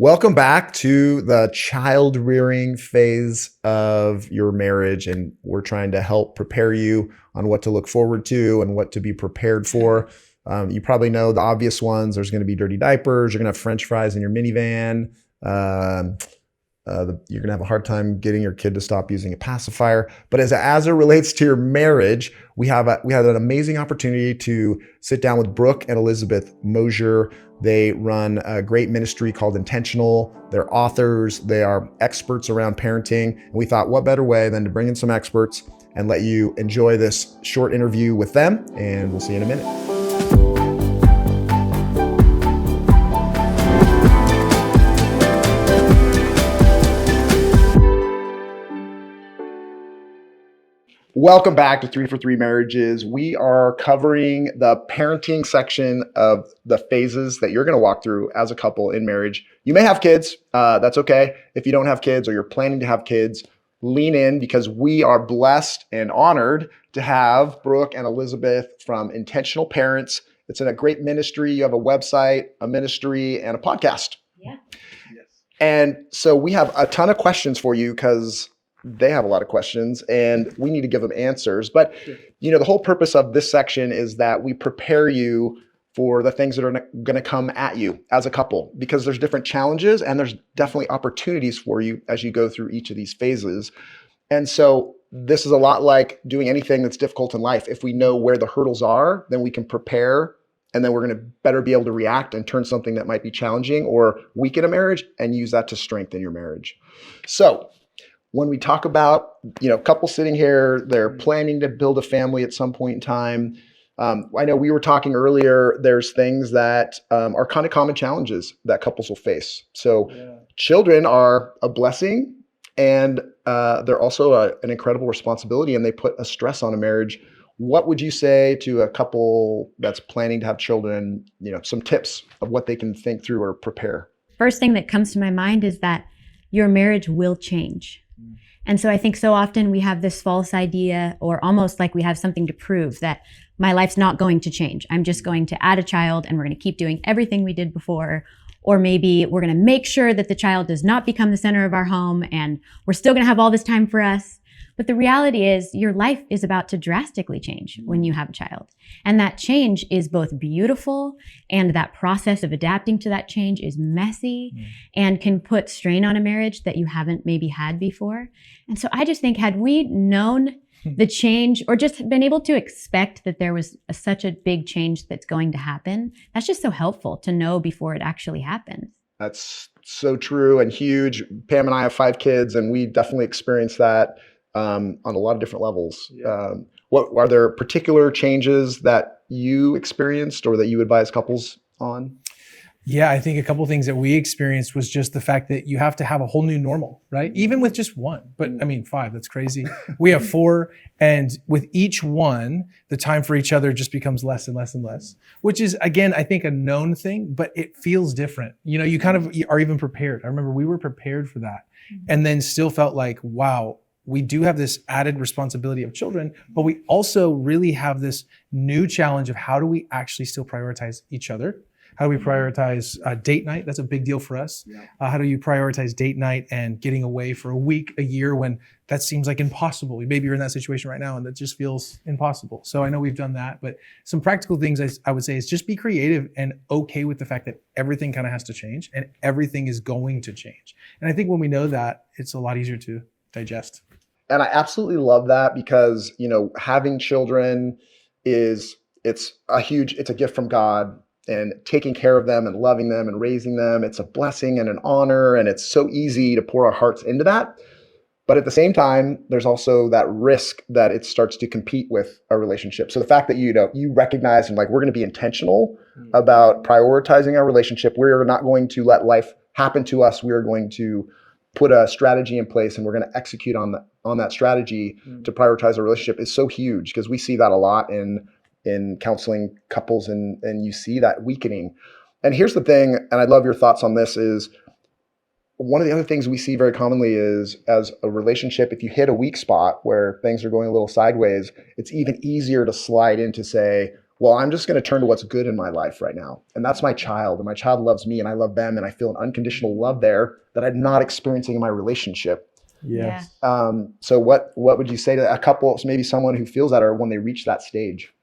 Welcome back to the child rearing phase of your marriage. And we're trying to help prepare you on what to look forward to and what to be prepared for. You probably know the obvious ones. There's going to be dirty diapers. You're going to have French fries in your minivan. You're going to have a hard time getting your kid to stop using a pacifier. But as it relates to your marriage, we had an amazing opportunity to sit down with Brooke and Elizabeth Mosier. They run a great ministry called Intentional. They're authors. They are experts around parenting. And we thought, what better way than to bring in some experts and let you enjoy this short interview with them. And we'll see you in a minute. Welcome back to 3 for 3 Marriages. We are covering the parenting section of the phases that you're going to walk through as a couple in marriage. You may have kids. That's okay. If you don't have kids or you're planning to have kids, lean in because we are blessed and honored to have Brooke and Elizabeth from Intentional Parents. It's in a great ministry. You have a website, a ministry, and a podcast. Yeah. Yes. And so we have a ton of questions for you because they have a lot of questions and we need to give them answers. But, the whole purpose of this section is that we prepare you for the things that are going to come at you as a couple, because there's different challenges and there's definitely opportunities for you as you go through each of these phases. And so this is a lot like doing anything that's difficult in life. If we know where the hurdles are, then we can prepare, and then we're going to better be able to react and turn something that might be challenging or weaken a marriage and use that to strengthen your marriage. So when we talk about, couples sitting here, they're planning to build a family at some point in time. I know we were talking earlier, there's things that are kind of common challenges that couples will face. So children are a blessing and they're also an incredible responsibility, and they put a stress on a marriage. What would you say to a couple that's planning to have children, some tips of what they can think through or prepare? First thing that comes to my mind is that your marriage will change. And so I think so often we have this false idea, or almost like we have something to prove, that my life's not going to change. I'm just going to add a child and we're going to keep doing everything we did before. Or maybe we're going to make sure that the child does not become the center of our home and we're still going to have all this time for us. But the reality is your life is about to drastically change when you have a child. And that change is both beautiful, and that process of adapting to that change is messy and can put strain on a marriage that you haven't maybe had before. And so I just think, had we known the change, or just been able to expect that there was such a big change that's going to happen, that's just so helpful to know before it actually happens. That's so true and huge. Pam and I have 5 kids, and we definitely experienced that on a lot of different levels. Yeah. What are there particular changes that you experienced or that you advise couples on? Yeah, I think a couple of things that we experienced was just the fact that you have to have a whole new normal, right? Even with just one, but 5, that's crazy. We have 4, and with each one, the time for each other just becomes less and less and less, which is, again, I think a known thing, but it feels different. You kind of are even prepared. I remember we were prepared for that, and then still felt like, wow, we do have this added responsibility of children, but we also really have this new challenge of how do we actually still prioritize each other? How do we prioritize date night? That's a big deal for us. Yeah. How do you prioritize date night and getting away for a week, a year, when that seems like impossible? Maybe you're in that situation right now and that just feels impossible. So I know we've done that, but some practical things I would say is just be creative and okay with the fact that everything kind of has to change and everything is going to change. And I think when we know that, it's a lot easier to digest. And I absolutely love that because, having children it's a gift from God, and taking care of them and loving them and raising them, it's a blessing and an honor, and it's so easy to pour our hearts into that. But at the same time, there's also that risk that it starts to compete with a relationship. So the fact that you recognize and we're going to be intentional about prioritizing our relationship. We're not going to let life happen to us. We are going to put a strategy in place, and we're going to execute on that strategy to prioritize a relationship is so huge, because we see that a lot in counseling couples, and you see that weakening. And here's the thing, and I'd love your thoughts on this, is one of the other things we see very commonly is, as a relationship, if you hit a weak spot where things are going a little sideways, it's even easier to slide into say, well, I'm just going to turn to what's good in my life right now. And that's my child. And my child loves me and I love them. And I feel an unconditional love there that I'm not experiencing in my relationship. Yes. So what would you say to a couple, maybe someone who feels that or when they reach that stage?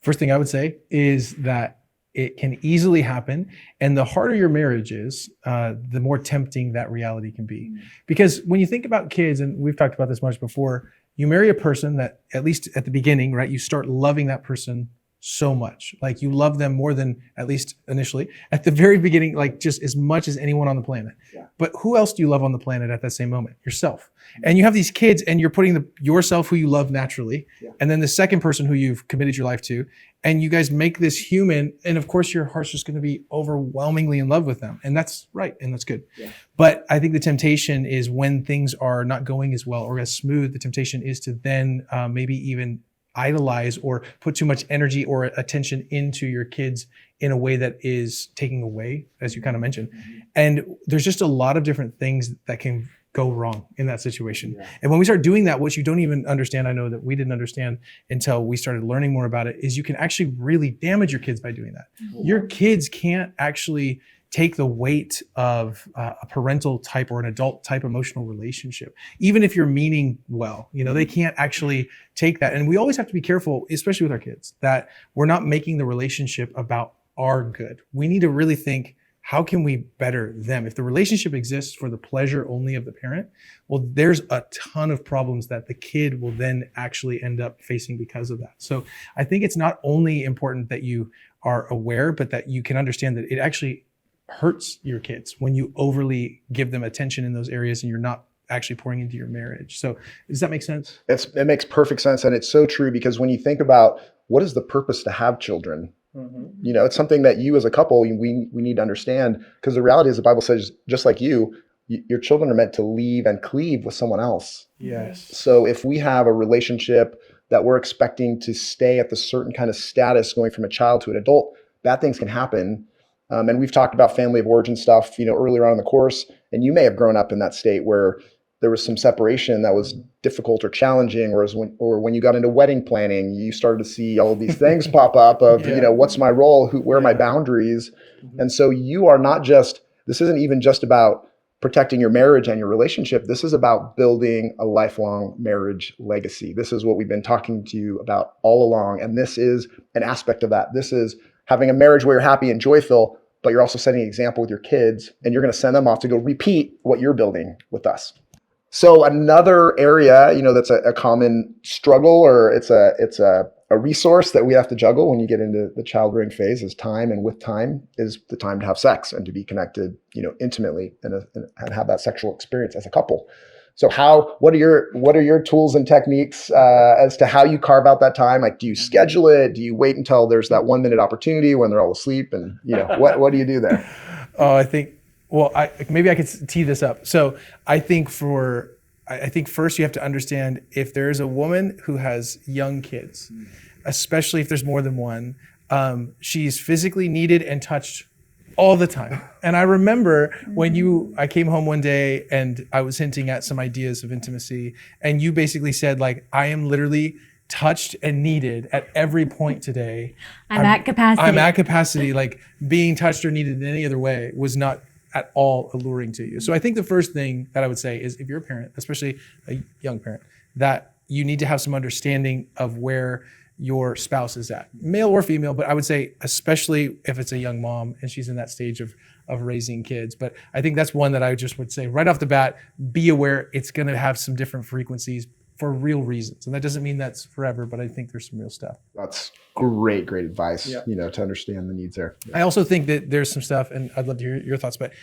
First thing I would say is that it can easily happen. And the harder your marriage is, the more tempting that reality can be. Because when you think about kids, and we've talked about this much before, you marry a person that, at least at the beginning, right, you start loving that person so much. Like you love them more than, at least initially, at the very beginning, like just as much as anyone on the planet. Yeah. But who else do you love on the planet at that same moment? Yourself. And you have these kids and you're putting yourself who you love naturally, and then the second person who you've committed your life to, and you guys make this human. And of course your heart's just going to be overwhelmingly in love with them. And that's right. And that's good. Yeah. But I think the temptation is when things are not going as well or as smooth, the temptation is to then maybe even idolize or put too much energy or attention into your kids in a way that is taking away, as you kind of mentioned. And there's just a lot of different things that can go wrong in that situation. Yeah. And when we start doing that, what you don't even understand, I know that we didn't understand until we started learning more about it, is you can actually really damage your kids by doing that. Mm-hmm. Your kids can't actually take the weight of a parental type or an adult type emotional relationship, even if you're meaning well. You know, they can't actually take that. And we always have to be careful, especially with our kids, that we're not making the relationship about our good. We need to really think, how can we better them? If the relationship exists for the pleasure only of the parent, well, there's a ton of problems that the kid will then actually end up facing because of that. So I think it's not only important that you are aware, but that you can understand that it actually hurts your kids when you overly give them attention in those areas and you're not actually pouring into your marriage. So does that make sense? It makes perfect sense. And it's so true, because when you think about what is the purpose to have children, you know, it's something that you as a couple, we need to understand, because the reality is the Bible says, just like your children are meant to leave and cleave with someone else. Yes. So if we have a relationship that we're expecting to stay at the certain kind of status going from a child to an adult, bad things can happen. And we've talked about family of origin stuff, you know, earlier on in the course, and you may have grown up in that state where there was some separation that was difficult or challenging, or when you got into wedding planning, you started to see all of these things pop up of, you know, what's my role, where are my boundaries? And so you are not just, this isn't even just about protecting your marriage and your relationship. This is about building a lifelong marriage legacy. This is what we've been talking to you about all along. And this is an aspect of that. This is having a marriage where you're happy and joyful, but you're also setting an example with your kids, and you're going to send them off to go repeat what you're building with us. So another area, you know, that's a common struggle, or it's a resource that we have to juggle when you get into the childbearing phase, is time. And with time is the time to have sex and to be connected, you know, intimately and have that sexual experience as a couple. So what are your tools and techniques as to how you carve out that time? Like, do you schedule it? Do you wait until there's that 1 minute opportunity when they're all asleep? And, you know, what do you do there? Oh, I think, well, maybe I could tee this up. So I think first you have to understand, if there is a woman who has young kids, especially if there's more than one, she's physically needed and touched all the time. And I remember when I came home one day and I was hinting at some ideas of intimacy, and you basically said, like, I am literally touched and needed at every point today. I'm at capacity. I'm at capacity. Like, being touched or needed in any other way was not at all alluring to you. So I think the first thing that I would say is, if you're a parent, especially a young parent, that you need to have some understanding of where your spouse is at, male or female, but I would say especially if it's a young mom and she's in that stage of raising kids. But I think that's one that I just would say right off the bat, be aware it's going to have some different frequencies for real reasons. And that doesn't mean that's forever, but I think there's some real stuff. That's great advice, you know, to understand the needs there. I also think that there's some stuff, and I'd love to hear your thoughts, but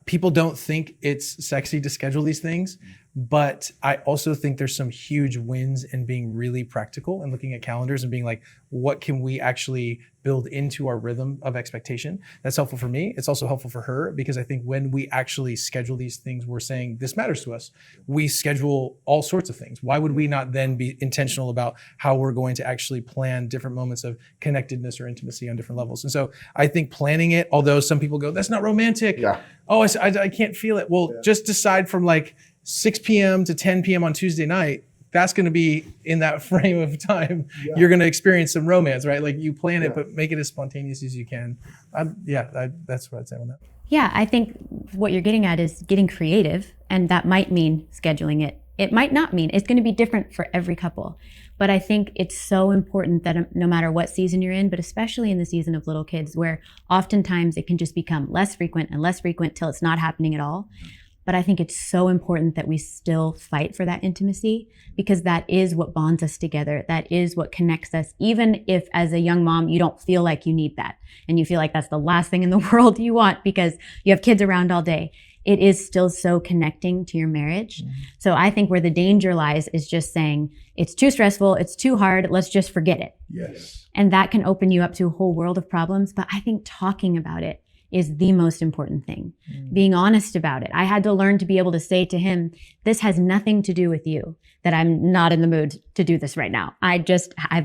people don't think it's sexy to schedule these things. But I also think there's some huge wins in being really practical and looking at calendars and being like, what can we actually build into our rhythm of expectation? That's helpful for me. It's also helpful for her, because I think when we actually schedule these things, we're saying this matters to us. We schedule all sorts of things. Why would we not then be intentional about how we're going to actually plan different moments of connectedness or intimacy on different levels? And so I think planning it, although some people go, that's not romantic. Yeah. Oh, I can't feel it. Well, just decide from like 6 p.m. to 10 p.m. on Tuesday night, that's going to be in that frame of time. You're going to experience some romance, right? Like you plan it, but make it as spontaneous as you can. That's what I'd say on that. Yeah, I think what you're getting at is getting creative, and that might mean scheduling it. It might not mean. It's going to be different for every couple. But I think it's so important that no matter what season you're in, but especially in the season of little kids, where oftentimes it can just become less frequent and less frequent till it's not happening at all. But I think it's so important that we still fight for that intimacy, because that is what bonds us together. That is what connects us. Even if as a young mom, you don't feel like you need that and you feel like that's the last thing in the world you want because you have kids around all day, it is still so connecting to your marriage. Mm-hmm. So I think where the danger lies is just saying, it's too stressful, it's too hard, let's just forget it. Yes. And that can open you up to a whole world of problems. But I think talking about it is the most important thing. Being honest about it. I had to learn to be able to say to him, this has nothing to do with you, that I'm not in the mood to do this right now. I've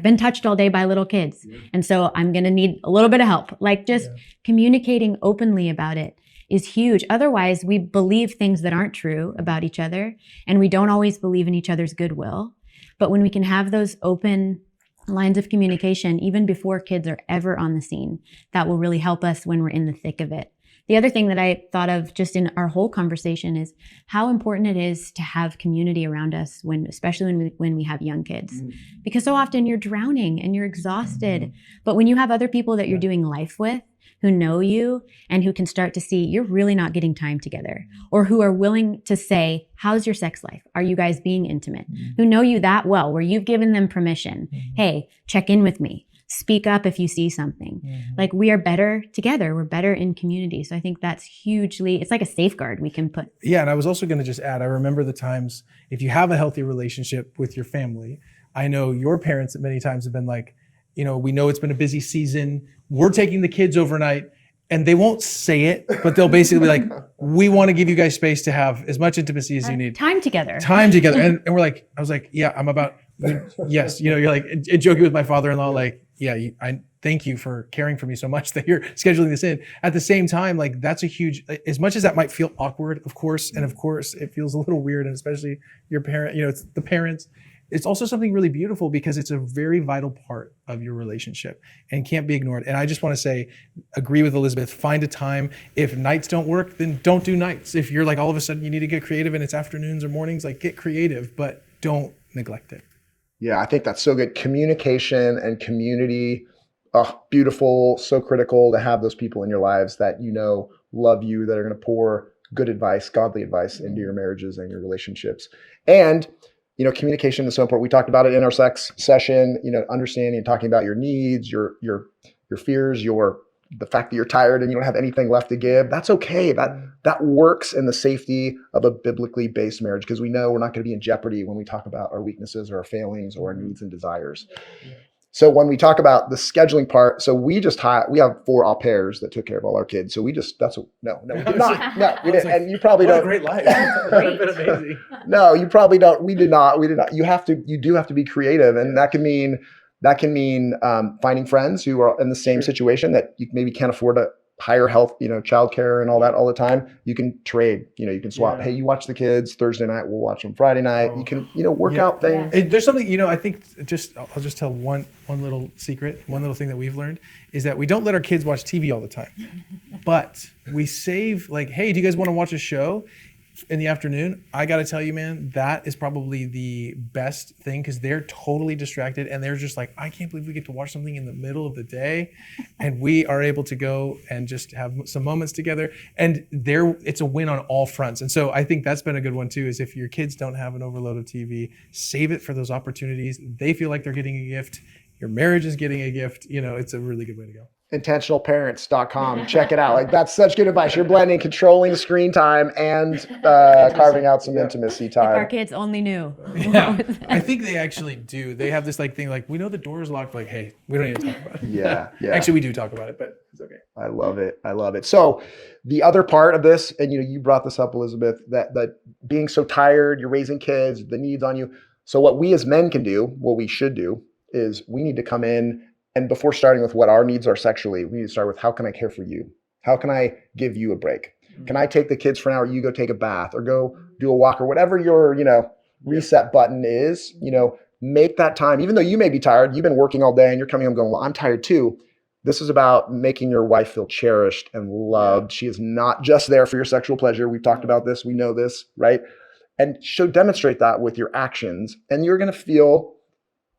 been touched all day by little kids. Yeah. And so I'm going to need a little bit of help. Like just communicating openly about it is huge. Otherwise, we believe things that aren't true about each other, and we don't always believe in each other's goodwill. But when we can have those open lines of communication, even before kids are ever on the scene, that will really help us when we're in the thick of it. The other thing that I thought of just in our whole conversation is how important it is to have community around us especially when we have young kids. Because so often you're drowning and you're exhausted. But when you have other people that you're doing life with, who know you and who can start to see you're really not getting time together, or who are willing to say, how's your sex life? Are you guys being intimate? Who know you that well, where you've given them permission. Hey, check in with me. Speak up if you see something. Like we are better together. We're better in community. So I think that's it's like a safeguard we can put. Yeah. And I was also going to just add, I remember the times, if you have a healthy relationship with your family, I know your parents at many times have been like, we know it's been a busy season. We're taking the kids overnight, and they won't say it, but they'll basically be like, we want to give you guys space to have as much intimacy as you need. Time together. And we're like, I was like, yeah, yes. You're like, joking with my father-in-law, like, yeah, I thank you for caring for me so much that you're scheduling this in. At the same time, like that's a huge, as much as that might feel awkward, of course, and of course it feels a little weird, and especially your parent, it's the parents. It's also something really beautiful because it's a very vital part of your relationship and can't be ignored. And I just want to say, agree with Elizabeth, find a time. If nights don't work, then don't do nights. If you're like all of a sudden you need to get creative and it's afternoons or mornings, like get creative, but don't neglect it. Yeah, I think that's so good. Communication and community, beautiful, so critical to have those people in your lives that love you, that are going to pour good advice, godly advice into your marriages and your relationships. And communication is so important. We talked about it in our sex session, understanding and talking about your needs, your fears, the fact that you're tired and you don't have anything left to give. That's okay. That works in the safety of a biblically based marriage, because we know we're not going to be in jeopardy when we talk about our weaknesses or our failings or our needs and desires. So when we talk about the scheduling part, so we have 4 au pairs that took care of all our kids. So we did not. No, we didn't. And you probably don't. Great life. It's been amazing. No, you probably don't. We did not. You do have to be creative. And that can mean finding friends who are in the same situation that you maybe can't afford to hire health, childcare and all that all the time. You can trade, you can swap. Hey, you watch the kids Thursday night, we'll watch them Friday night. You can, work out things. There's something, I think I'll just tell one little secret, one little thing that we've learned is that we don't let our kids watch TV all the time, but we save like, hey, do you guys want to watch a show in the afternoon? I got to tell you, man, that is probably the best thing, because they're totally distracted and they're just like, I can't believe we get to watch something in the middle of the day, and we are able to go and just have some moments together, and it's a win on all fronts. And so I think that's been a good one too, is if your kids don't have an overload of TV, save it for those opportunities. They feel like they're getting a gift. Your marriage is getting a gift. It's a really good way to go. Intentionalparents.com. Check it out. Like, that's such good advice. You're blending controlling the screen time and carving out some intimacy time. If our kids only knew. Yeah. I think they actually do. They have this thing like, we know the door is locked. Like, hey, we don't need to talk about it. Yeah. Actually, we do talk about it, but it's okay. I love it. So the other part of this, and you brought this up, Elizabeth, that being so tired, you're raising kids, the needs on you. So what we as men can do, what we should do, is we need to come in, and before starting with what our needs are sexually, we need to start with, how can I care for you? How can I give you a break? Can I take the kids for an hour? You go take a bath or go do a walk or whatever your reset button is, make that time, even though you may be tired, you've been working all day and you're coming home going, well, I'm tired too. This is about making your wife feel cherished and loved. She is not just there for your sexual pleasure. We've talked about this. We know this, right? And demonstrate that with your actions, and you're going to feel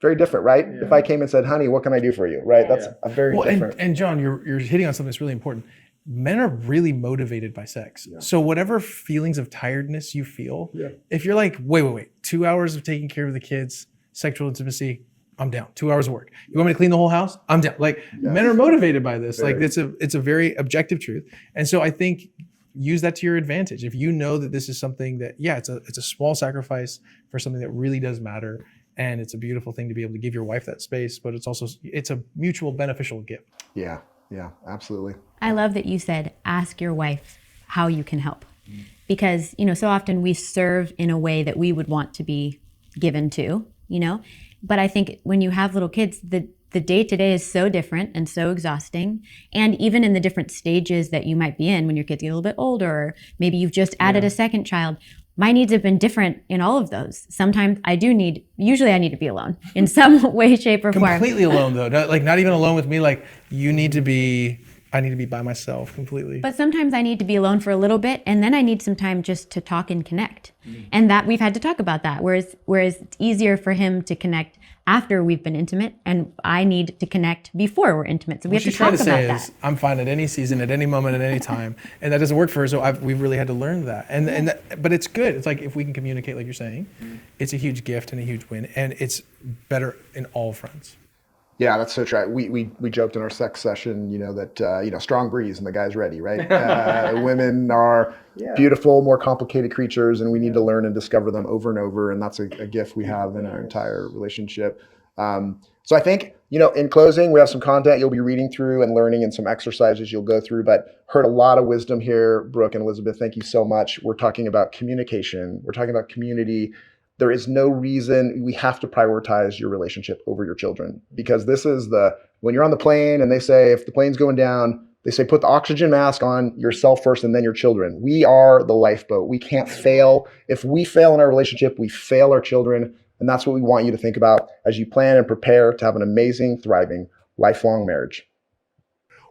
very different, right? If I came and said, honey, what can I do for you, right? That's a very different. And John, you're hitting on something that's really important. Men are really motivated by sex. Yeah. So whatever feelings of tiredness you feel, if you're like, wait, 2 hours of taking care of the kids, sexual intimacy, I'm down. 2 hours of work. You want me to clean the whole house? I'm down. Like men are motivated by this. Like it's a very objective truth. And so I think use that to your advantage. If you know that this is something that, it's a small sacrifice for something that really does matter. And it's a beautiful thing to be able to give your wife that space, but it's a mutual beneficial gift. Yeah, absolutely. I love that you said, ask your wife how you can help. Because, so often we serve in a way that we would want to be given to, But I think when you have little kids, the day-to-day is so different and so exhausting. And even in the different stages that you might be in when your kids get a little bit older, or maybe you've just added a second child, my needs have been different in all of those. Sometimes usually I need to be alone in some way, shape, or form. Completely alone though, not even alone with me. Like I need to be by myself completely. But sometimes I need to be alone for a little bit, and then I need some time just to talk and connect. And that we've had to talk about that. Whereas it's easier for him to connect after we've been intimate, and I need to connect before we're intimate. So we have to talk about that. What she's trying to say is, I'm fine at any season, at any moment, at any time, and that doesn't work for her. So we've really had to learn that. But it's good. It's like if we can communicate, like you're saying, it's a huge gift and a huge win, and it's better in all fronts. Yeah, that's so true. We joked in our sex session, that strong breeze and the guy's ready, right? Women are beautiful, more complicated creatures, and we need to learn and discover them over and over. And that's a gift we have in our entire relationship. So I think, in closing, we have some content you'll be reading through and learning, and some exercises you'll go through. But heard a lot of wisdom here, Brooke and Elizabeth. Thank you so much. We're talking about communication. We're talking about community. There is no reason we have to prioritize your relationship over your children, because this is when you're on the plane and they say, if the plane's going down, they say, put the oxygen mask on yourself first and then your children. We are the lifeboat. We can't fail. If we fail in our relationship, we fail our children. And that's what we want you to think about as you plan and prepare to have an amazing, thriving, lifelong marriage.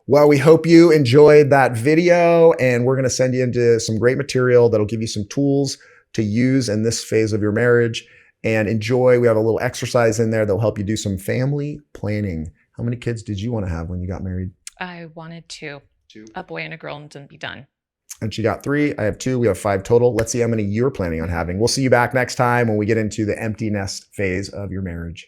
Well, we hope you enjoyed that video, and we're going to send you into some great material that'll give you some tools to use in this phase of your marriage. And enjoy. We have a little exercise in there that'll help you do some family planning. How many kids did you want to have when you got married? I wanted two, a boy and a girl, and then be done. And she got 3. I have 2. We have 5 total. Let's see how many you're planning on having. We'll see you back next time when we get into the empty nest phase of your marriage.